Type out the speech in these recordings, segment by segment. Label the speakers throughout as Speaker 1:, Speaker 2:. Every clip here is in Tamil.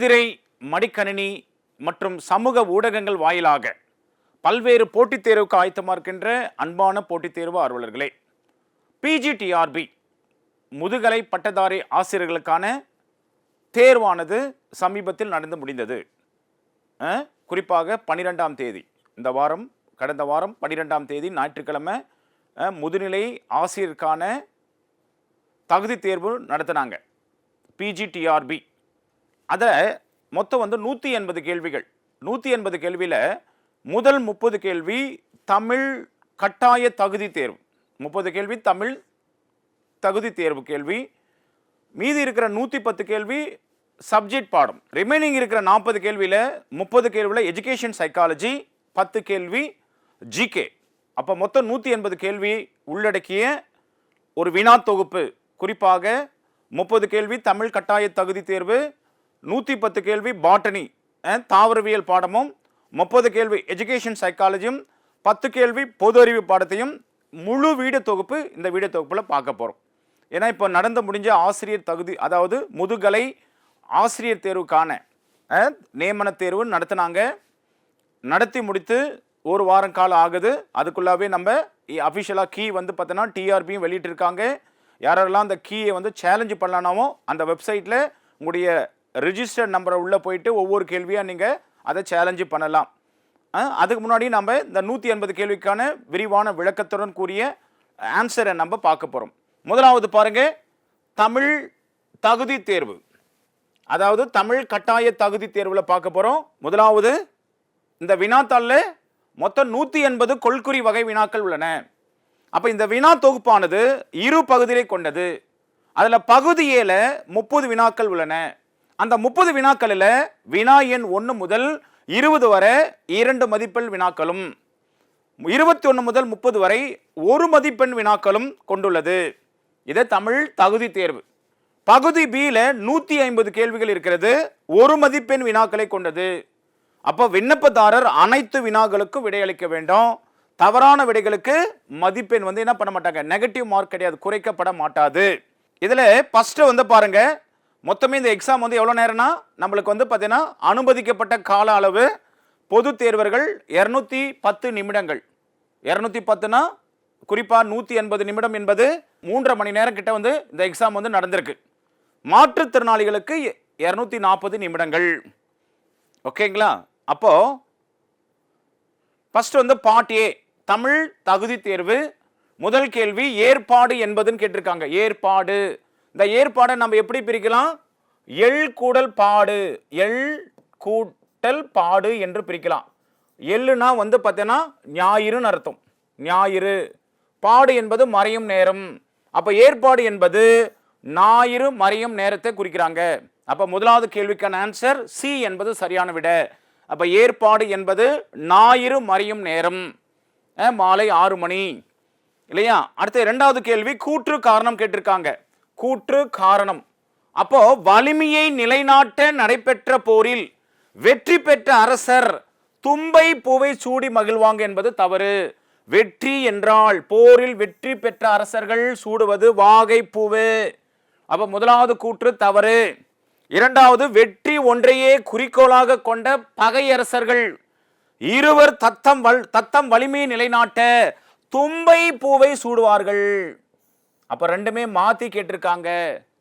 Speaker 1: முழுதிரை மடிக்கணினி மற்றும் சமூக ஊடகங்கள் வாயிலாக பல்வேறு போட்டித் தேர்வுக்கு ஆயத்தமாக இருக்கின்ற அன்பான போட்டித் தேர்வு ஆர்வலர்களே, பிஜிடிஆர்பி முதுகலை பட்டதாரி ஆசிரியர்களுக்கான தேர்வானது சமீபத்தில் நடந்து முடிந்தது. குறிப்பாக 12ஆம் தேதி, கடந்த வாரம் 12ஆம் தேதி ஞாயிற்றுக்கிழமை முதுநிலை ஆசிரியருக்கான தகுதி தேர்வு நடத்தினாங்க. பிஜிடிஆர்பி அதை மொத்தம் 180 கேள்விகள். 180 கேள்வியில் முதல் 30 கேள்வி தமிழ் கட்டாய தகுதி தேர்வு, 30 கேள்வி தமிழ் தகுதி தேர்வு கேள்வி. மீதி இருக்கிற 110 கேள்வி சப்ஜெக்ட் பாடம். ரிமைனிங் இருக்கிற 40 கேள்வியில் 30 கேள்வியில் எஜுகேஷன் சைக்காலஜி, 10 கேள்வி ஜிகே. அப்போ மொத்தம் 180 கேள்வி உள்ளடக்கிய ஒரு வினா தொகுப்பு. குறிப்பாக 30 கேள்வி தமிழ் கட்டாய தகுதி தேர்வு, 110 கேள்வி பாட்டனி தாவரவியல் பாடமும், 30 கேள்வி எஜுகேஷன் சைக்காலஜியும், 10 கேள்வி பொது அறிவு பாடத்தையும் முழு வீடியோ தொகுப்பு இந்த வீடியோ தொகுப்பில் பார்க்க போகிறோம். ஏன்னா இப்போ நடந்து முடிஞ்ச ஆசிரியர் தகுதி, அதாவது முதுகலை ஆசிரியர் தேர்வுக்கான நியமன தேர்வு நடத்தி முடித்து ஒரு வாரம் காலம் ஆகுது. அதுக்குள்ளாவே நம்ம அஃபிஷியலாக கீ பார்த்தோன்னா டிஆர்பியும் வெளியிட்டிருக்காங்க. யாரெல்லாம் அந்த கீயை சேலஞ்சு பண்ணலானாமோ அந்த வெப்சைட்டில் உங்களுடைய ரிஜிஸ்டர்ட் நம்பரை உள்ளே போயிட்டு ஒவ்வொரு கேள்வியாக நீங்கள் அதை சேலஞ்சு பண்ணலாம். அதுக்கு முன்னாடி நம்ம இந்த 180 கேள்விக்கான விரிவான விளக்கத்துடன் கூடிய ஆன்சரை நம்ம பார்க்க போகிறோம். முதலாவது பாருங்க, தமிழ் தகுதி தேர்வு, அதாவது தமிழ் கட்டாய தகுதி தேர்வில் பார்க்க போகிறோம். முதலாவது, இந்த வினாத்தாளில் மொத்தம் 180 கொள்குறி வகை வினாக்கள் உள்ளன. அப்போ இந்த வினா தொகுப்பானது இரு பகுதியை கொண்டது. அதில் பகுதி ஏல 30 வினாக்கள் உள்ளன. அந்த 30 வினாக்களில் வினா எண் 1 முதல் 20 வரை 2 மதிப்பெண் வினாக்களும், 21 முதல் 30 வரை 1 மதிப்பெண் வினாக்களும் கொண்டுள்ளது. இது தமிழ் தகுதி தேர்வு. பகுதி பியில் 150 கேள்விகள் இருக்கிறது, 1 மதிப்பெண் வினாக்களை கொண்டது. அப்போ விண்ணப்பதாரர் அனைத்து வினாக்களுக்கும் விடையளிக்க வேண்டும். தவறான விடைகளுக்கு மதிப்பெண் என்ன பண்ண மாட்டாங்க, நெகட்டிவ் மார்க் கிடையாது, குறைக்கப்பட மாட்டாது. இதில் ஃபஸ்ட்டு பாருங்க, மொத்தமே இந்த எக்ஸாம் எவ்வளோ நேரம்னா நம்மளுக்கு பார்த்தீங்கன்னா அனுமதிக்கப்பட்ட கால அளவு பொது தேர்வர்கள் 210 நிமிடங்கள். 210னா குறிப்பாக 180 நிமிடம் என்பது 3.5 மணி நேரம் கிட்ட இந்த எக்ஸாம் நடந்திருக்கு. மாற்றுத்திறனாளிகளுக்கு 240 நிமிடங்கள். ஓகேங்களா? அப்போ ஃபர்ஸ்ட் பார்ட் ஏ தமிழ் தகுதி தேர்வு. முதல் கேள்வி, ஏற்பாடு என்பதுன்னு கேட்டிருக்காங்க. ஏற்பாடு, இந்த ஏற்பாடை நம்ம எப்படி பிரிக்கலாம்? எள் கூடல் பாடு, எள் கூட்டல் பாடு என்று பிரிக்கலாம். எள்ளுனா பார்த்தீங்கன்னா ஞாயிறுன்னு அர்த்தம், ஞாயிறு. பாடு என்பது மறையும் நேரம். அப்போ ஏற்பாடு என்பது ஞாயிறு மறையும் நேரத்தை குறிக்கிறாங்க. அப்போ முதலாவது கேள்விக்கான ஆன்சர் சி என்பது சரியான விட. அப்போ ஏற்பாடு என்பது ஞாயிறு மறையும் நேரம், மாலை 6 மணி இல்லையா? அடுத்த இரண்டாவது கேள்வி, கூற்று காரணம் கேட்டிருக்காங்க. கூற்று காரணம், அப்போ வலிமையை நிலைநாட்ட நடைபெற்ற போரில் வெற்றி பெற்ற அரசர் தும்பை பூவை சூடி மகிழ்வாங்க என்பது தவறு. வெற்றி என்றால் போரில் வெற்றி பெற்ற அரசர்கள் சூடுவது வாகை பூவு. அப்ப முதலாவது கூற்று தவறு. இரண்டாவது, வெற்றி ஒன்றையே குறிக்கோளாக கொண்ட பகையரசர்கள் இருவர் தத்தம் வலிமையை நிலைநாட்ட தும்பை பூவை சூடுவார்கள். அப்ப ரெண்டுமே மாத்தி கேட்டிருக்காங்க.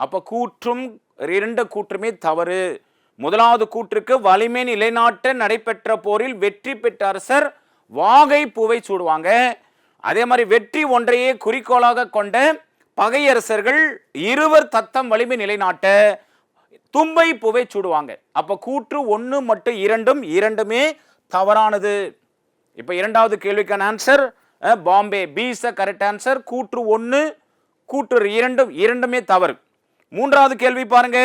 Speaker 1: அப்ப கூற்றும் 2 கூற்றுமே தவறு. முதலாவது கூற்றுக்கு வலிமை நிலைநாட்ட நடைபெற்ற போரில் வெற்றி பெற்ற அரசர் வாகை பூவை சூடுவாங்க. அதே மாதிரி வெற்றி ஒன்றையே குறிக்கோளாக கொண்ட பகையரசர்கள் இருவர் தத்தம் வலிமை நிலைநாட்ட தும்பை பூவை சூடுவாங்க. அப்ப கூற்று 1 மற்றும் 2 இரண்டுமே தவறானது. இப்ப இரண்டாவது கேள்விக்கான answer Bombay, B is the correct answer. கூற்று 1 கூற்று 2 இரண்டுமே தவறு. மூன்றாவது கேள்வி பாருங்க,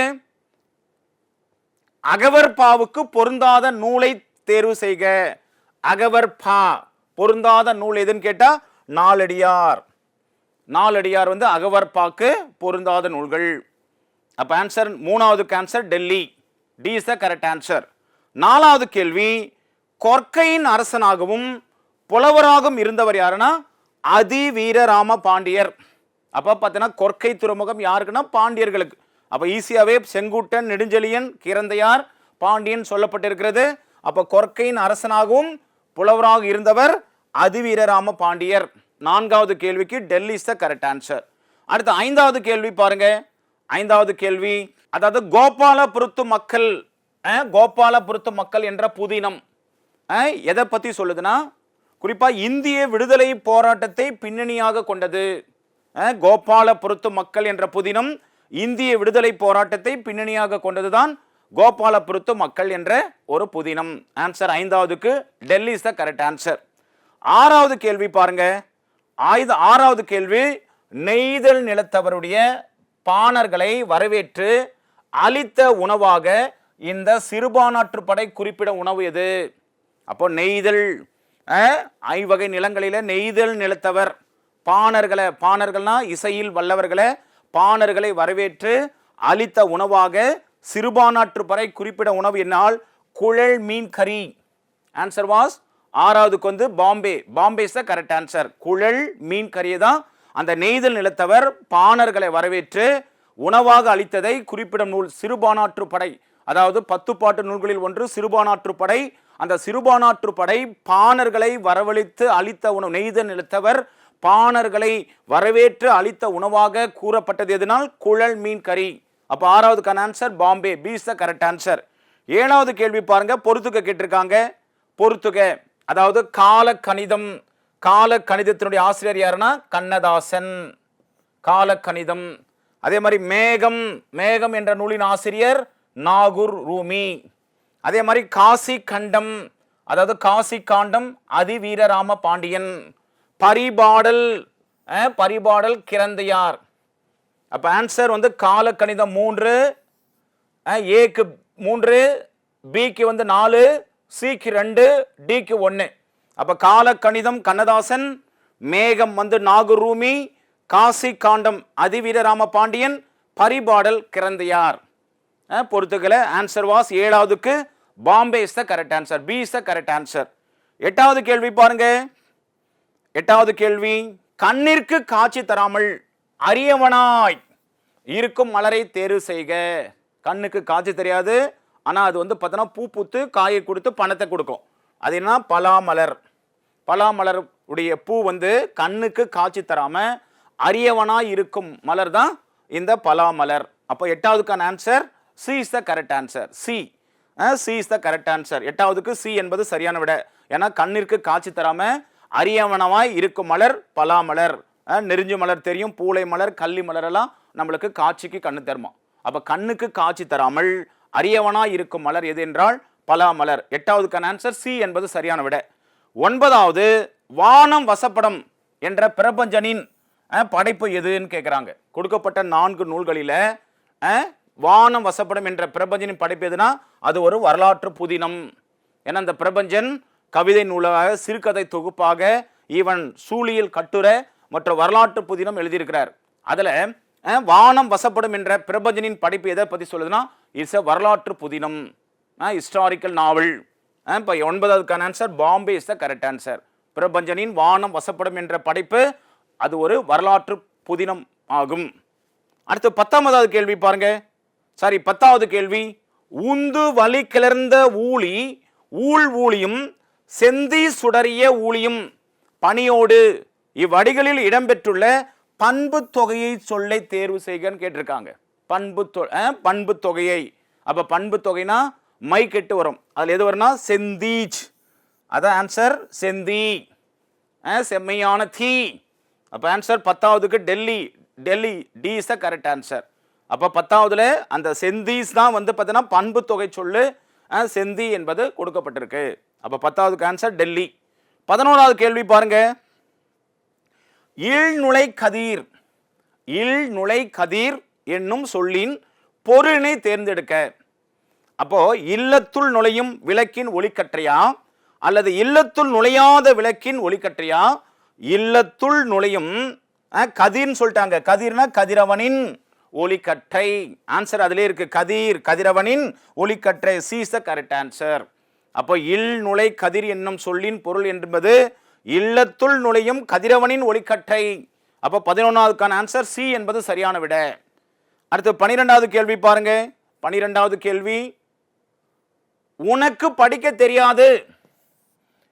Speaker 1: அகவர் பாவுக்கு பொருந்தாத நூலை தேர்வு செய்க. அகவர் பா பொருந்தாத நூல் எதுன்னு கேட்டா நாலடியார். நாலடியார் அகவர் பாக்கு பொருந்தாத நூல்கள். அப்ப ஆன்சர் மூணாவது answer Delhi, D is the correct answer. நாலாவது கேள்வி, கொற்கையின் அரசனாகவும் புலவராகவும் இருந்தவர் யாருன்னா அதிவீரராம பாண்டியர். அப்ப பார்த்தீங்கன்னா கொற்கை துறைமுகம் யாருக்குன்னா பாண்டியர்களுக்கு. அப்ப ஈஸியாவே செங்குட்டன், நெடுஞ்செழியன், கிரந்தையார், பாண்டியன் சொல்லப்பட்டிருக்கிறது. அப்ப கொற்கையின் அரசனாகவும் புலவராக இருந்தவர் அதிவீரராம பாண்டியர். நான்காவது கேள்விக்கு Delhi is the correct answer. அடுத்து ஐந்தாவது கேள்வி பாருங்க. ஐந்தாவது கேள்வி, அதாவது கோபாலபுரத்து மக்கள், கோபாலபுரத்து மக்கள் என்ற புதினம் எதை பத்தி சொல்லுதுன்னா, குறிப்பா இந்திய விடுதலை போராட்டத்தை பின்னணியாக கொண்டது. கோபாலபுரத்து மக்கள் என்ற புதினம் இந்திய விடுதலை போராட்டத்தை பின்னணியாக கொண்டதுதான் கோபாலபுரத்து மக்கள் என்ற ஒரு புதினம். ஆன்சர் ஐந்தாவதுக்கு Delhi is the correct answer. ஆறாவது கேள்வி பாருங்க. ஆறாவது கேள்வி, நெய்தல் நிலத்தவருடைய பாணர்களை வரவேற்று அளித்த உணவாக இந்த சிறுபானாற்றுப்படை குறிப்பிட உணவு எது? அப்போ நெய்தல், ஐவகை நிலங்களில நெய்தல் நிலத்தவர் பாணர்களை, பாணர்கள்னா இசையில் வல்லவர்களை, பாணர்களை வரவேற்று அளித்த உணவாக சிறுபானாற்றுப்படை குறிப்பிட உணவு என்னால் குழல் மீன் கறி. ஆன்சர் வாஸ் ஆறாவதுக்கு வந்து Bombay. Bombay is the correct answer. குழல் மீன் கறியை தான் அந்த நெய்தல் நிலத்தவர் பாணர்களை வரவேற்று உணவாக அளித்ததை குறிப்பிடும் நூல் சிறுபானாற்றுப்படை. அதாவது 10 பாட்டு நூல்களில் ஒன்று சிறுபானாற்றுப்படை. அந்த சிறுபானாற்றுப்படை பாணர்களை வரவழைத்து அளித்த உணவு, நெய்தல் நிலத்தவர் பாணர்களை வரவேற்று அளித்த உணவாக கூறப்பட்டது எதனால் குழல் மீன் கறி. அப்ப ஆறாவதுக்கான answer Bombay, B is the correct answer. ஏழாவது கேள்வி பாருங்க. பொறுத்துக கேட்டிருக்காங்க. பொறுத்துக அதாவது கால கணிதம். கால கணிதத்தினுடைய ஆசிரியர் யாருன்னா கண்ணதாசன். கால கணிதம். அதே மாதிரி மேகம், மேகம் என்ற நூலின் ஆசிரியர் நாகூர் ரூமி. அதே மாதிரி காசி கண்டம், அதாவது காசி காண்டம் அதிவீரராம பாண்டியன். பரிபாடல், பரிபாடல் கிரந்தையார். அப்ப ஆன்சர் வந்து கால கணிதம் 3, ஏக்கு 3, பிக்கு வந்து 4, சிக்கு 2, டிக்கு 1. அப்ப கால கணிதம் கண்ணதாசன், மேகம் வந்து நாகூர் ரூமி, காசி காண்டம் அதிவீரராம பாண்டியன், பரிபாடல் கிரந்தையார். பொறுத்துக்களை ஆன்சர் வாஸ் ஏழாவதுக்கு Bombay is the correct answer. B is the correct answer. எட்டாவது கேள்வி பாருங்க. எட்டாவது கேள்வி, கண்ணிற்கு காட்சி தராமல் அரியவனாய் இருக்கும் மலரை தேர்வு செய்க. கண்ணுக்கு காட்சி தெரியாது, ஆனா அது வந்து பார்த்தோன்னா பூ பூத்து காயை கொடுத்து பணத்தை கொடுக்கும். அது என்ன? பலாமலர். பலாமலர் உடைய பூ வந்து கண்ணுக்கு காட்சி தராம அரியவனாய் இருக்கும் மலர் தான் இந்த பலாமலர். அப்போ எட்டாவதுக்கான answer C is the correct answer. C, C is the correct answer. எட்டாவதுக்கு சி என்பது சரியான விட. ஏன்னா கண்ணிற்கு காட்சி தராம அரியவனவாய் இருக்கும் மலர் பலாமலர். நெருஞ்சு மலர் தெரியும், பூளை மலர், கள்ளி மலர் எல்லாம் நம்மளுக்கு காட்சிக்கு கண்ணு தருமா. அப்ப கண்ணுக்கு காட்சி தராமல் அரியவனாய் இருக்கும் மலர் எது என்றால் பலாமலர். எட்டாவதுக்கான ஆன்சர் சி என்பது சரியான விட. ஒன்பதாவது, வானம் வசப்படம் என்ற பிரபஞ்சனின் படைப்பு எதுன்னு கேட்குறாங்க. கொடுக்கப்பட்ட 4 நூல்களில வானம் வசப்படம் என்ற பிரபஞ்சனின் படைப்பு எதுனா அது ஒரு வரலாற்று புதினம். ஏன்னா அந்த பிரபஞ்சன் கவிதை நூலாக, சிறுகதை தொகுப்பாக, ஈவன் சூழியல் கட்டுரை மற்றும் வரலாற்று புதினம் எழுதியிருக்கிறார். அதுல வானம் வசப்படும் என்ற பிரபஞ்சனின் படைப்பு எதை பத்தி சொல்லுதுன்னா இட்ஸ் எ வரலாற்று புதினம், ஹிஸ்டாரிக்கல் நாவல். இப்போ 9வதுக்கான answer Bombay is the correct answer. பிரபஞ்சனின் வானம் வசப்படும் என்ற படைப்பு அது ஒரு வரலாற்று புதினம் ஆகும். அடுத்து 19வது கேள்வி பாருங்க. சாரி 10வது கேள்வி, உந்து வலி கிளர்ந்த ஊழி ஊழ் ஊழியும் செந்தி சுடறிய ஊழியும் பணியோடு இவ்வடிகளில் இடம்பெற்றுள்ள பண்பு தொகையை சொல்லை தேர்வு செய்கன்னு கேட்டிருக்காங்க. பண்பு தொகையை. அப்ப பண்பு தொகைனா மை கெட்டு வரும். அதுல எது வரும்னா செந்தீச். அதான் ஆன்சர் செந்தி, செம்மையான தீ. அப்ப ஆன்சர் 10வதுக்கு Delhi. Delhi, D is the correct answer. அப்ப 10வதுல அந்த செந்தீஸ் தான் வந்து பார்த்தீங்கன்னா பண்பு தொகை சொல்லு, செந்தி என்பது கொடுக்கப்பட்டிருக்கு. அப்ப 10வதுக்கு ஆன்சர் டெல்லி. 11வது கேள்வி பாருங்க. இல்நுழை கதிர், இல்நுழை கதிர் என்னும் சொல்லின் பொருளினை தேர்ந்தெடுக்க. அப்போ இல்லத்துள் நுழையும் விளக்கின் ஒளிக்கற்றையா அல்லது இல்லத்துள் நுழையாத விளக்கின் ஒளிக்கற்றையா? இல்லத்துள் நுழையும் கதிர்னு சொல்லிட்டாங்க. கதிர்னா கதிரவனின் ஒளிக்கற்றை. ஆன்சர் அதிலே இருக்கு, கதிர், கதிரவனின் ஒளிக்கற்றை. C is the correct answer. அப்போ இல் நுழை கதிர் என்னும் சொல்லின் பொருள் என்பது இல்லத்துள் நுழையும் கதிரவனின் ஒளிக்கற்றை. அப்போ 11வதுக்கான ஆன்சர் சி என்பது சரியான விட. அடுத்து 12வது கேள்வி பாருங்க. 12வது கேள்வி, உனக்கு படிக்க தெரியாது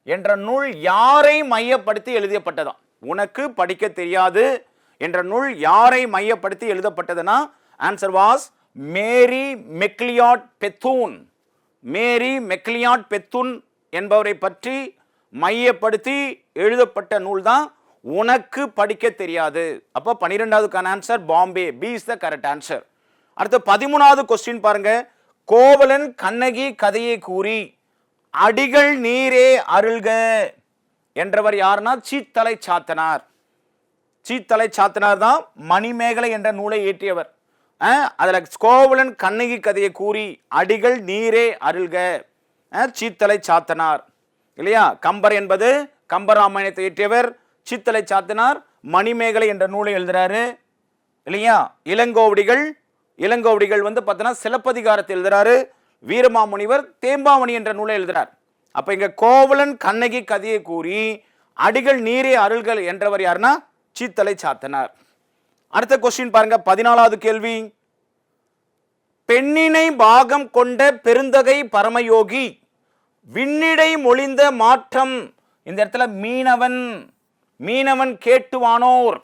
Speaker 1: என்ற நூல் யாரை மையப்படுத்தி எழுதப்பட்டதா? உனக்கு படிக்க தெரியாது என்ற நூல் யாரை மையப்படுத்தி எழுதப்பட்டதுன்னா answer was Mary McLeod Bethune. Mary McLeod Bethune என்பவரை பற்றி மையப்படுத்தி எழுதப்பட்ட நூல் தான் உனக்கு படிக்க தெரியாது. அப்போ 12வதுக்கான answer Bombay, B is the correct answer. அடுத்து 13வது கொஸ்டின் பாருங்க. கோவலன் கண்ணகி கதையை கூறி அடிகள் நீரே அருள்க என்றவர் யாருன்னா சீத்தலை சாத்தனார். சீத்தலை சாத்தனார் தான் மணிமேகலை என்ற நூலை இயற்றியவர். அதுல கோவலன் கண்ணகி கதையை கூறி அடிகள் நீரே அருள்க சீத்தலை சாத்தனார் இல்லையா? கம்பர் என்பது கம்பராமாயணத்தை இயற்றியவர். சீத்தலை சாத்தனார் மணிமேகலை என்ற நூலை எழுதுறாரு இல்லையா? இளங்கோவடிகள் வந்து பார்த்தீங்கன்னா சிலப்பதிகாரத்தை எழுதுறாரு. வீரமாமுனிவர் தேம்பாவணி என்ற நூலை எழுதுறார். அப்ப இங்க கோவலன் கண்ணகி கதையை கூறி அடிகள் நீரே அருள்கள் என்றவர் யாருன்னா சீத்தலை சாத்தனார். அடுத்த கொஸ்டின் பாருங்க, 14வது கேள்வி. பெண்ணினை பாகம் கொண்ட பெருந்தகை பரமயோகி விண்ணிடை மொழிந்த மாற்றம். இந்த இடத்துல மீனவன் கேட்டுவானோர்.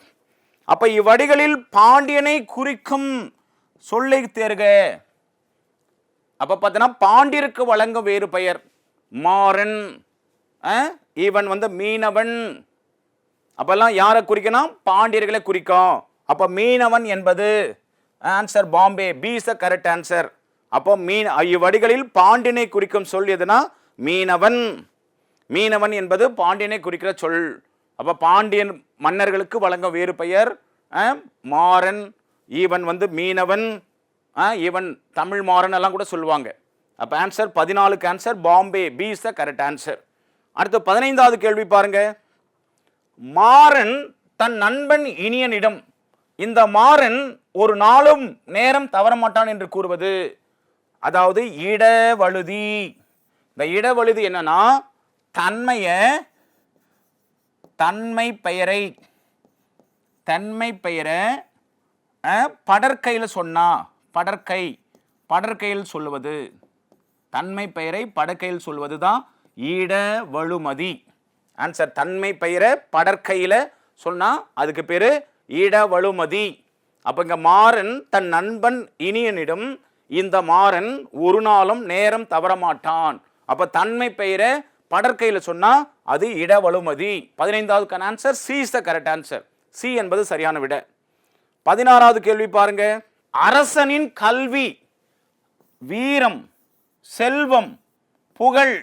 Speaker 1: அப்ப இவ்வடிகளில் பாண்டியனை குறிக்கும் சொல்லை தேர்க. அப்ப பார்த்தீங்கன்னா பாண்டியருக்கு வழங்கும் வேறு பெயர் மாறன், இவன் வந்து மீனவன். அப்பெல்லாம் யாரை குறிக்கணும்? பாண்டியர்களை குறிக்கும். அப்ப மீனவன் என்பது answer Bombay, B is the correct answer. அப்போ இவ்வடிகளில் பாண்டியனை குறிக்கும் சொல் எதுனா மீனவன் என்பது பாண்டியனை குறிக்கிற சொல். அப்ப பாண்டியன் மன்னர்களுக்கு வழங்கும் வேறு பெயர் மாறன், இவன் வந்து மீனவன், இவன் தமிழ் மாறன் எல்லாம் கூட சொல்லுவாங்க. அப்ப ஆன்சர் 14க்கு answer Bombay, B is the correct answer. அடுத்து 15வது கேள்வி பாருங்க. மாறன் தன் நண்பன் இனியனிடம் இந்த மாறன் ஒரு நாளும் நேரம் தவறமாட்டான் என்று கூறுவது, அதாவது இடவழுதி. இந்த இடவழுதி என்னன்னா தன்மை பெயரை படற்கையில் சொன்னா, படற்கையில் சொல்லுவது, தன்மை பெயரை படற்கையில் சொல்வது தான் இடவழுமதி. ஆன்சர் தன்மை பெயரை படற்கையில சொன்னா அதுக்கு பேரு இடவழுமதி. அப்ப இங்க மாறன் தன் நண்பன் இனியனிடம் இந்த மாறன் ஒரு நாளும் நேரம் தவறமாட்டான். அப்ப தன்மை பெயரை படற்கையில் சொன்னா அது இடவழுமதி. 15வது answer C is the correct answer. C என்பது சரியான விட. 16வது கேள்வி பாருங்க. அரசனின் கல்வி, வீரம், செல்வம், புகழ்,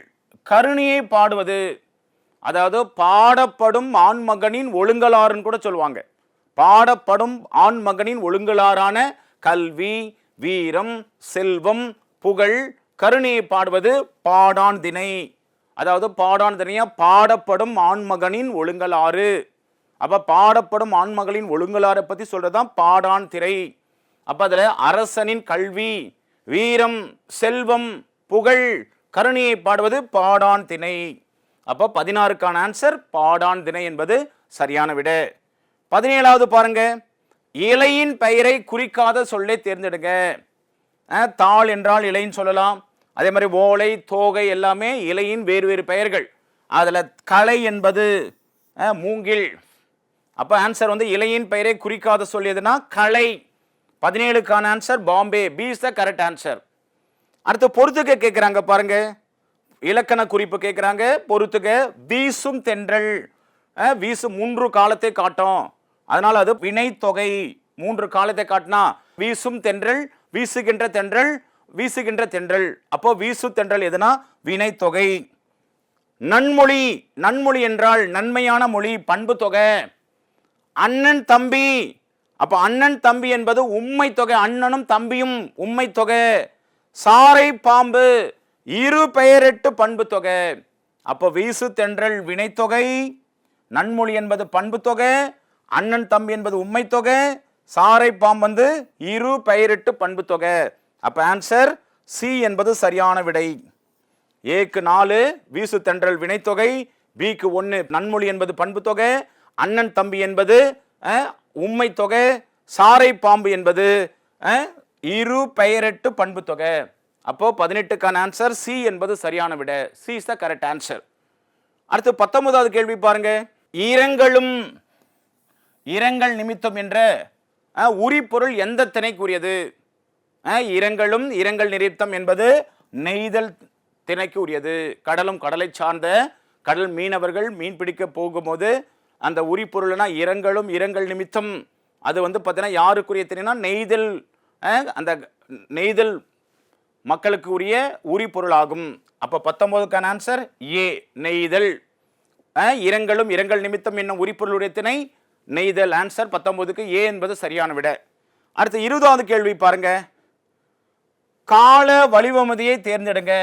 Speaker 1: கருணையை பாடுவது, அதாவது பாடப்படும் ஆண்மகனின் ஒழுங்கலாறுன்னு கூட சொல்லுவாங்க. பாடப்படும் ஆண்மகனின் ஒழுங்கலாறான கல்வி, வீரம், செல்வம், புகழ், கருணையை பாடுவது பாடான் திணை. அதாவது பாடான் திணையா பாடப்படும் ஆண்மகனின் ஒழுங்கலாறு. அப்ப பாடப்படும் ஆண்மகளின் ஒழுங்கலாரை பத்தி சொல்றதுதான் பாடான் திரை. அப்ப அதுல அரசனின் கல்வி, வீரம், செல்வம், புகழ், கருணையை பாடுவது பாடான் திணை. அப்ப 16க்கான ஆன்சர் பாடான் திணை என்பது சரியான விட. 17வது பாருங்க. இலையின் பெயரை குறிக்காத சொல்லை தேர்ந்தெடுங்க. தாள் என்றால் இலைன்னு சொல்லலாம். அதே மாதிரி ஓலை, தோகை எல்லாமே இலையின் வேறு பெயர்கள். அதுல களை என்பது மூங்கில். அப்ப ஆன்சர் வந்து இலையின் பெயரை குறிக்காத சொல் எதுனா களை. 17க்கான answer Bombay, B is the correct answer. அடுத்து பொறுத்துக்க கேட்கிறாங்க பாருங்க. இலக்கண குறிப்பு கேட்கிறாங்க. பொறுத்துக்க வீசும் தென்றல், வீசு 3 காலத்தை காட்டும், அதனால அது வினை தொகை. 3 காலத்தை காட்டினா வீசும் தென்றல், வீசுகின்ற தென்றல், வீசுகின்ற தென்றல். அப்போ வீசு தென்றல் எதுனா வினை தொகை. நன்மொழி என்றால் நன்மையான மொழி, பண்பு தொகை. அண்ணன் தம்பி, அப்ப அண்ணன் தம்பி என்பது உம்மை தொகை, அண்ணனும் தம்பியும் உம்மை தொகை. சாரை பாம்பு இரு பெயரெட்டு பண்பு தொகை. அப்போ வீசு தென்றல் வினைத்தொகை, நன்மொழி என்பது பண்பு தொகை, அண்ணன் தம்பி என்பது உம்மை தொகை, சாரை பாம்பு வந்து இரு பெயரெட்டு பண்பு தொகை. அப்ப ஆன்சர் சி என்பது சரியான விடை. ஏக்கு 4 வீசு தென்றல் வினைத்தொகை, பிக்கு 1 நன்மொழி என்பது பண்பு தொகை, அண்ணன் தம்பி என்பது உம்மை தொகை, சாரை பாம்பு என்பது இரு பெயரெட்டு பண்பு தொகை. அப்போ 18க்கான ஆன்சர் சி என்பது சரியான விட. C is the correct answer. அடுத்து 19வது கேள்வி பாருங்க. இரங்கலும் இரங்கல் நிமித்தம் என்ற உரிபொருள் எந்த திணைக்குரியது? இரங்கலும் இரங்கல் நிமித்தம் என்பது நெய்தல் திணைக்கு உரியது. கடலும் கடலை சார்ந்த கடல் மீனவர்கள் மீன் பிடிக்க போகும்போது அந்த உரிபொருள்னா இரங்கலும் இரங்கல் நிமித்தம் அது வந்து பார்த்தீங்கன்னா யாருக்குரிய திணைனா நெய்தல், அந்த நெய்தல் மக்களுக்கு உரிய உரிபொருள் ஆகும். அப்போ 19க்கான ஆன்சர் ஏ நெய்தல். இரங்கலும் இரங்கல் நிமித்தம் என்னும் உரிபொருளுடைய திணை நெய்தல். ஆன்சர் 19க்கு ஏ என்பது சரியான விட. அடுத்து 20வது கேள்வி பாருங்க. கால வலிவமதியை தேர்ந்தெடுங்க.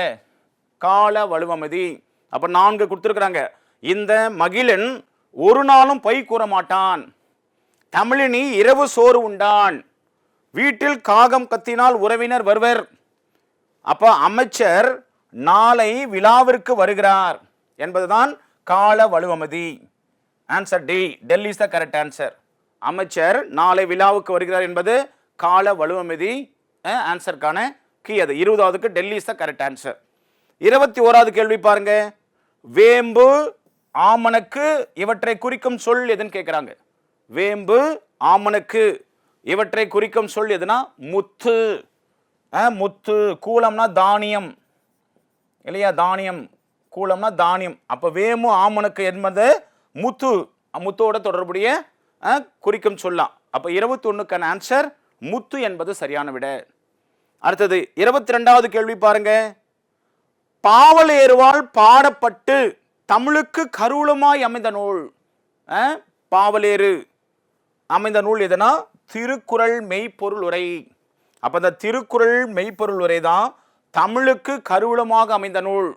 Speaker 1: கால வலுவமதி. அப்ப 4 கொடுத்திருக்கிறாங்க. இந்த மகிழன் ஒரு நாளும் பொய் கூற மாட்டான். தமிழினி இரவு சோறு உண்டான். வீட்டில் காகம் கத்தினால் உறவினர் வருவர். அப்ப அமைச்சர் நாளை விழாவிற்கு வருகிறார் என்பதுதான் கால வலுவமதி. Answer D. Delhi is the correct answer. அமைச்சர் நாளை விழாவுக்கு வருகிறார் என்பது கால வலுவமதி. ஆன்சருக்கான கீ அது. 20வதுக்கு Delhi is the correct answer. 21வது கேள்வி பாருங்க. வேம்பு ஆமணக்கு இவற்றை குறிக்கும் சொல் எதுன்னு கேட்கிறாங்க. வேம்பு ஆமணக்கு இவற்றை குறிக்கும் சொல் எதுனா முத்து. முத்து. கூலம்னா தானியம் இல்லையா? தானியம். கூலம்னா தானியம். அப்ப வேம்பு ஆமணக்கு என்பது முத்து, முத்தோட தொடர்புடைய குறிக்கும் சொல்லலாம். அப்ப 21க்கான ஆன்சர் முத்து என்பது சரியான விட. அடுத்தது 22வது கேள்வி பாருங்க. பாவலேறுவால் பாடப்பட்டு தமிழுக்கு கருவூலமாய் அமைந்த நூல். பாவலேறு அமைந்த நூல் எதுனா திருக்குறள் மெய்ப்பொருள் உரை. அப்ப இந்த திருக்குறள் மெய்ப்பொருள் உரை தான் தமிழுக்கு கருவூலமாக அமைந்த நூல்.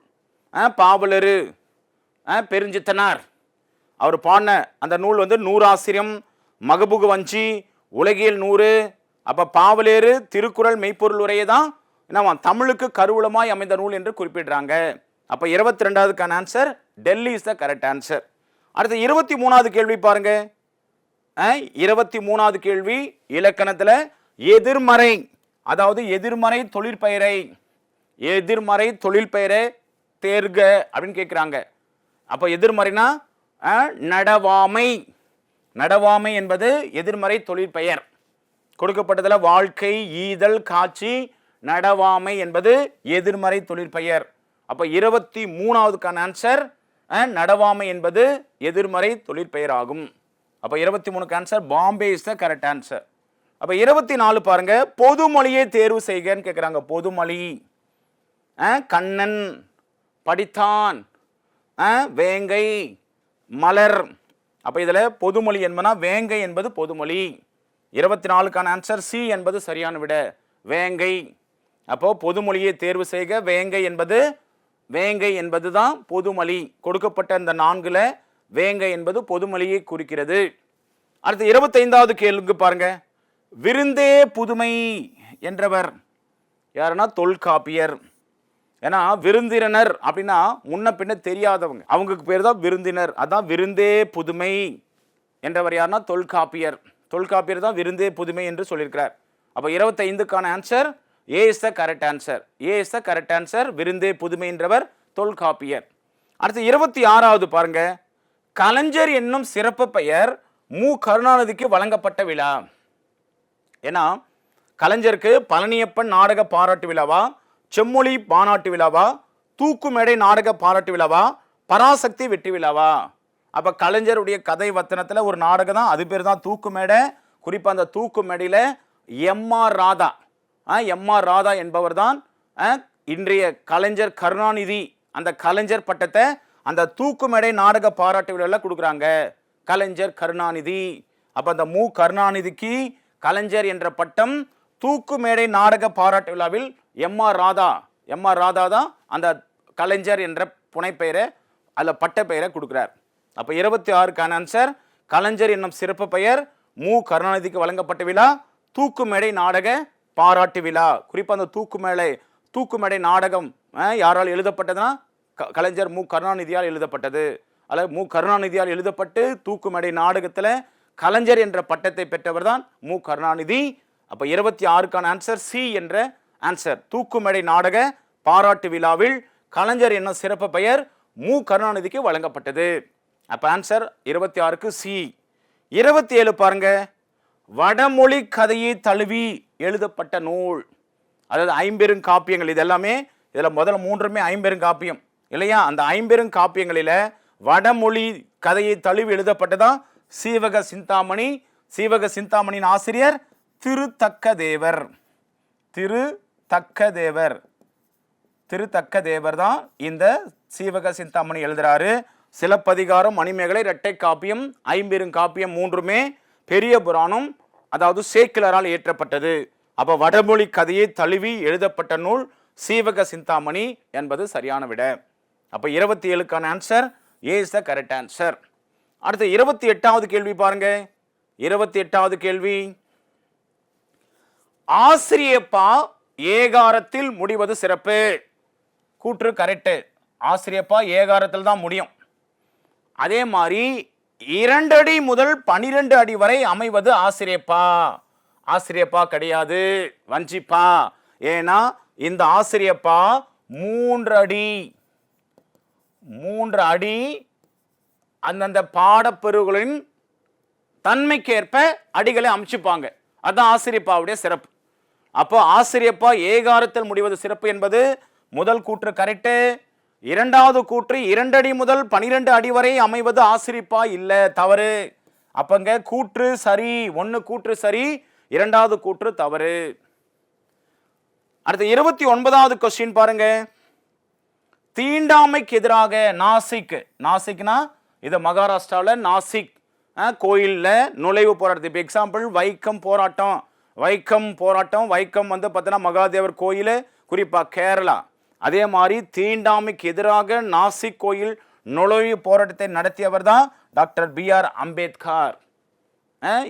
Speaker 1: பாவலரு பெருஞ்சித்தனார் அவர் பாடின அந்த நூல் வந்து நூறாசிரியம், மகபுகு வஞ்சி, உலகியல் 100. அப்ப பாவலேறு திருக்குறள் மெய்ப்பொருள் உரையை தான் என்னவா தமிழுக்கு கருவூலமாய் அமைந்த நூல் என்று குறிப்பிடுறாங்க. அப்ப 22வதுக்கான answer Delhi is the correct answer. அடுத்து 23வது கேள்வி பாருங்க. 23வது கேள்வி இலக்கணத்துல எதிர்மறை, அதாவது எதிர்மறை தொழிற்பெயரை, எதிர்மறை தொழிற்பெயரை தேர்க அப்படின்னு கேட்கிறாங்க. அப்ப எதிர்மறைனா நடவாமை. நடவாமை என்பது எதிர்மறை தொழிற்பெயர். கொடுக்கப்பட்டதுல வாழ்க்கை, ஈதல், காட்சி, நடவாமை என்பது எதிர்மறை தொழிற்பெயர். அப்ப 23வதுக்கான ஆன்சர் நடவாமை என்பது எதிர்மறை தொழிற்பெயர் ஆகும். அப்ப 23க்கு answer Bombay is the correct answer. அப்ப 24 பாருங்க. பொதுமொழியை தேர்வு செய்கன்னு கேட்கிறாங்க. பொதுமொழி. கண்ணன், படித்தான், வேங்கை, மலர். அப்ப இதுல பொதுமொழி என்பனா வேங்கை என்பது பொதுமொழி. 24க்கான ஆன்சர் சி என்பது சரியான விட. வேங்கை. அப்போ பொதுமொழியை தேர்வு செய்க. வேங்கை என்பது, வேங்கை என்பது தான் பொதுமொழி. கொடுக்கப்பட்ட இந்த 4ல வேங்கை என்பது பொதுமொழியை குறிக்கிறது. அடுத்து 25வது கேள்விக்கு பாருங்க. விருந்தே புதுமை என்றவர் யாருன்னா தொல்காப்பியர். ஏன்னா விருந்தினர் அப்படின்னா முன்ன பின்ன தெரியாதவங்க, அவங்களுக்கு பேர் தான் விருந்தினர். அதான் விருந்தே புதுமை என்றவர் யாருன்னா தொல்காப்பியர். தொல்காப்பியர் தான் விருந்தே புதுமை என்று சொல்லியிருக்கிறார். அப்போ 25க்கான answer A is the correct answer. A is the correct answer. விருந்தே புதுமை என்றவர் தொல்காப்பியர். அடுத்து 26வது பாருங்க. கலைஞர் என்னும் சிறப்பு பெயர் மு கருணாநிதிக்கு வழங்கப்பட்ட விழா. ஏன்னா கலைஞருக்கு பழனியப்பன் நாடக பாராட்டு விழாவா, செம்மொழி பாராட்டு விழாவா, தூக்குமேடை நாடக பாராட்டு விழாவா, பராசக்தி வெற்றி விழாவா? அப்ப கலைஞருடைய கதை வத்தனத்துல ஒரு நாடகம் தான், அது பேர் தான் தூக்குமேடை. குறிப்பா அந்த தூக்குமேடையில எம்.ஆர். ராதா, எம்.ஆர். ராதா என்பவர் தான் இன்றைய கலைஞர் கருணாநிதி அந்த கலைஞர் பட்டத்தை அந்த தூக்குமேடை நாடக பாராட்டு விழாவில் கொடுக்குறாங்க. கலைஞர் கருணாநிதி. அப்ப அந்த மு கருணாநிதிக்கு கலைஞர் என்ற பட்டம் தூக்குமேடை நாடக பாராட்டு விழாவில் எம்.ஆர். ராதா, எம்.ஆர். ராதா தான் அந்த கலைஞர் என்ற புனைப்பெயரை அல்ல பட்ட பெயரை கொடுக்கிறார். அப்ப 26க்கான ஆன்சர் கலைஞர் என்னும் சிறப்பு பெயர் மு கருணாநிதிக்கு வழங்கப்பட்ட விழா தூக்குமேடை நாடக பாராட்டு விழா. குறிப்பா அந்த தூக்குமேடை நாடகம் யாரால் எழுதப்பட்டதுன்னா கலைஞர் மு கருணாநிதியால் எழுதப்பட்டது. அல்ல மு கருணாநிதியால் எழுதப்பட்டு தூக்குமேடை நாடகத்துல கலைஞர் என்ற பட்டத்தை பெற்றவர் தான் மு கருணாநிதி. அப்ப 26க்கான ஆன்சர் சி என்ற ஆன்சர் தூக்குமேடை நாடக பாராட்டு விழாவில் கலைஞர் என்ன சிறப்பு பெயர் மு கருணாநிதிக்கு வழங்கப்பட்டது. அப்ப ஆன்சர் 26க்கு சி. 27 பாருங்க, வடமொழி கதையை தழுவி எழுதப்பட்ட நூல். அதாவது ஐம்பெருங்காப்பியங்கள். இது எல்லாமே இதுல முதல் மூன்றுமே ஐம்பெருங்காப்பியம் இல்லையா? அந்த ஐம்பெருங்காப்பியங்களில வடமொழி கதையை தழுவி எழுதப்பட்டதா சீவக சிந்தாமணி. சீவக சிந்தாமணியின் ஆசிரியர் திருத்தக்கதேவர். திருத்தக்கதேவர் தான் இந்த சீவக சிந்தாமணி எழுதுறாரு. சிலப்பதிகாரம், மணிமேகலை, இரட்டை காப்பியம், ஐம்பெருங்காப்பியம் மூன்றுமே பெரிய புராணம், அதாவது சேக்கிலரால் இயற்றப்பட்டது. அப்ப வடமொழி கதையை தழுவி எழுதப்பட்ட நூல் சீவக சிந்தாமணி என்பது சரியான விட. அப்ப 27க்கான answer A is the correct answer. அடுத்து 28வது கேள்வி பாருங்க. 28வது கேள்வி, ஆசிரியப்பா ஏகாரத்தில் முடிவது சிறப்பு. கூற்று கரெக்ட். ஆசிரியப்பா ஏகாரத்தில் தான் முடியும். அதே மாதிரி 2 அடி முதல் 12 அடி வரை அமைவது ஆசிரியப்பா. ஆசிரியப்பா கிடையாது, வஞ்சிப்பா. ஏன்னா இந்த ஆசிரியப்பா 3 அடி அந்தந்த பாடப்பெருகளின் தன்மைக்கேற்ப அடிகளை அமைச்சுப்பாங்க. அதுதான் ஆசிரியப்பாவுடைய சிறப்பு. அப்போ ஆசிரியப்பா ஏகாரத்தில் முடிவது சிறப்பு என்பது முதல் கூற்று கரெக்ட். இரண்டாவது கூற்று 2 அடி முதல் 12 அடி வரை அமைவது ஆசிரியப்பா இல்ல, தவறு. அப்பங்க கூற்று சரி, 1 கூற்று சரி, இரண்டாவது கூற்று தவறு. அடுத்து 29வது கொஸ்டின் பாருங்க. தீண்டாமைக்கு எதிராக நாசிக். நாசிக்னா இது மகாராஷ்டிராவில் நாசிக் கோயில்ல நுழைவு போராட்டம். இப்போ எக்ஸாம்பிள் வைக்கம் போராட்டம். வைக்கம் வந்து பார்த்தீங்கன்னா மகாதேவர் கோயில், குறிப்பா கேரளா. அதே மாதிரி தீண்டாமைக்கு எதிராக நாசிக் கோயில் நுழைவு போராட்டத்தை நடத்தியவர் தான் டாக்டர் BR அம்பேத்கர்.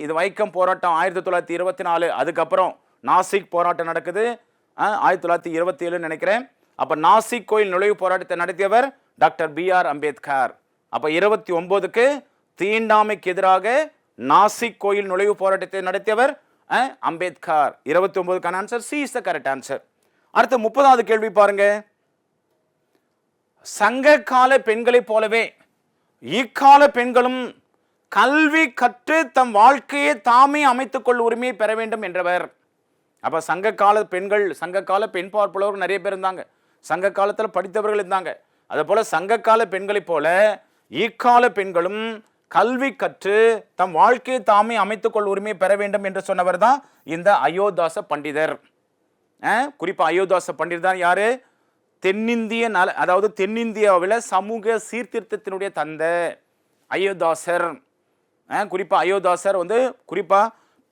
Speaker 1: இது வைக்கம் போராட்டம் 1924. அதுக்கப்புறம் நாசிக் போராட்டம் நடக்குது 1927 நினைக்கிறேன். அப்ப நாசிக் கோயில் நுழைவு போராட்டத்தை நடத்தியவர் டாக்டர் BR அம்பேத்கர். அப்ப 29க்கு தீண்டாமைக்கு எதிராக நாசிக் கோயில் நுழைவு போராட்டத்தை நடத்தியவர் அம்பேத்கர். 29க்கான answer C is the correct answer. அடுத்து 30வது கேள்வி பாருங்க. சங்க கால பெண்களைப் போலவே இக்கால பெண்களும் கல்வி கற்று தம் வாழ்க்கையை தாமே அமைத்துக் கொள்ள உரிமையை பெற வேண்டும் என்றவர். அப்ப சங்க கால பெண்கள், சங்க கால பெண் பார்ப்பவர்கள் நிறைய பேர் இருந்தாங்க. சங்க காலத்தில் படித்தவர்கள் இருந்தாங்க. அதே போல சங்க கால பெண்களைப் போல இக்கால பெண்களும் கல்வி கற்று தம் வாழ்க்கையை தாமே அமைத்துக் கொள்ள உரிமையை பெற வேண்டும் என்று சொன்னவர் தான் இந்த அயோத்தாச பண்டிதர். குறிப்பா அயோத்தாச பண்டிதர் தான் யாரு? தென்னிந்திய அதாவது தென்னிந்தியாவில் சமூக சீர்திருத்தத்தினுடைய தந்தை அயோத்தாசர். குறிப்பா அயோத்தாசர் வந்து குறிப்பா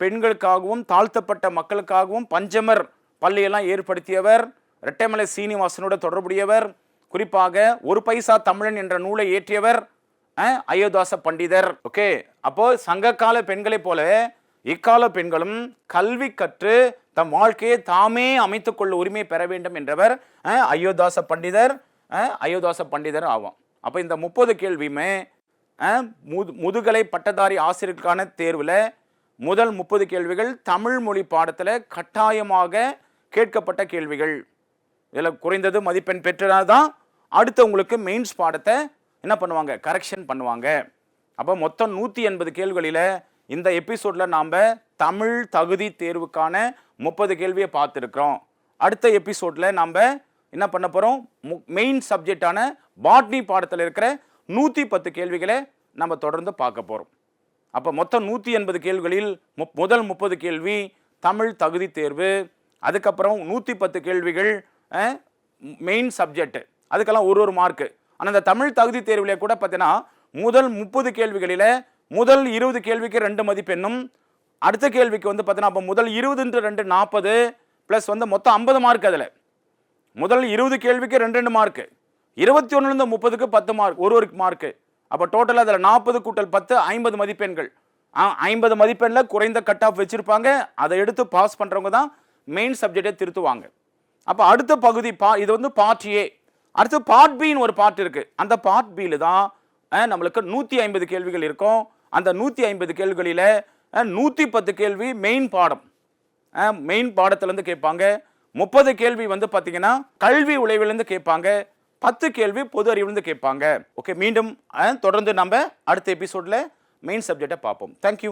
Speaker 1: பெண்களுக்காகவும் தாழ்த்தப்பட்ட மக்களுக்காகவும் பஞ்சமர் பள்ளியெல்லாம் ஏற்படுத்தியவர். இரட்டைமலை சீனிவாசனோட தொடர்புடையவர். குறிப்பாக ஒரு பைசா தமிழன் என்ற நூலை இயற்றியவர் அயோத்தாச பண்டிதர். ஓகே, அப்போ சங்ககால பெண்களைப் போல இக்கால பெண்களும் கல்வி கற்று தம் வாழ்க்கையை தாமே அமைத்துக் கொள்ள உரிமை பெற வேண்டும் என்றவர் அயோத்தாச பண்டிதர். அயோத்தாச பண்டிதர் ஆகும். அப்ப இந்த 30 கேள்வியுமே முதுகலை பட்டதாரி ஆசிரியருக்கான தேர்வில் முதல் 30 கேள்விகள் தமிழ் மொழி பாடத்தில் கட்டாயமாக கேட்கப்பட்ட கேள்விகள். இதில் குறைந்தது மதிப்பெண் பெற்றாதான் அடுத்து உங்களுக்கு மெயின்ஸ் பாடத்தை என்ன பண்ணுவாங்க, கரெக்ஷன் பண்ணுவாங்க. அப்போ மொத்தம் 180 கேள்விகளில் இந்த எபிசோடில் நாம் தமிழ் தகுதி தேர்வுக்கான 30 கேள்வியை பார்த்துருக்குறோம். அடுத்த எபிசோடில் நாம் என்ன பண்ண போகிறோம், மெயின் சப்ஜெக்டான பாட்னி பாடத்தில் இருக்கிற 110 கேள்விகளை நம்ம தொடர்ந்து பார்க்க போகிறோம். அப்போ மொத்தம் 180 கேள்விகளில் முதல் 30 கேள்வி தமிழ் தகுதி தேர்வு, அதுக்கப்புறம் 110 கேள்விகள் மெயின் சப்ஜெக்ட், அதுக்கெல்லாம் ஒரு மார்க்கு. ஆனால் அந்த தமிழ் தகுதி தேர்விலே கூட பார்த்தீங்கன்னா முதல் 30 கேள்விகளில் முதல் 20 கேள்விக்கு 2 மதிப்பெண்ணும், அடுத்த கேள்விக்கு வந்து பார்த்தீங்கன்னா அப்போ முதல் 20 × 2 40 ப்ளஸ் வந்து மொத்தம் 50 மார்க். அதில் முதல் 20 கேள்விக்கு 2 மார்க்கு, 21 × 30க்கு 10 மார்க், ஒரு மார்க்கு. அப்போ டோட்டலாக அதில் 40 × 10 50 மதிப்பெண்கள். 50 மதிப்பெண்ணில் குறைந்த கட் ஆஃப் வச்சுருப்பாங்க. அதை எடுத்து பாஸ் பண்ணுறவங்க தான் மெயின் சப்ஜெக்டை திருத்துவாங்க. அப்போ அடுத்த பகுதி இது வந்து பார்ட் ஏ. அடுத்து பார்ட் பின்னு ஒரு பார்ட் இருக்குது. அந்த பார்ட் பியில் தான் நம்மளுக்கு 150 கேள்விகள் இருக்கும். அந்த 150 கேள்விகளில் 110 கேள்வி மெயின் பாடம். மெயின் பாடத்துலேருந்து கேட்பாங்க. 30 கேள்வி வந்து பார்த்தீங்கன்னா கல்வி உளைவிலிருந்து கேட்பாங்க, 10 கேள்வி பொது அறிவிலிருந்து கேட்பாங்க. ஓகே, மீண்டும் தொடர்ந்து நம்ம அடுத்த எபிசோட்ல மெயின் சப்ஜெக்டை பார்ப்போம். தேங்க்யூ.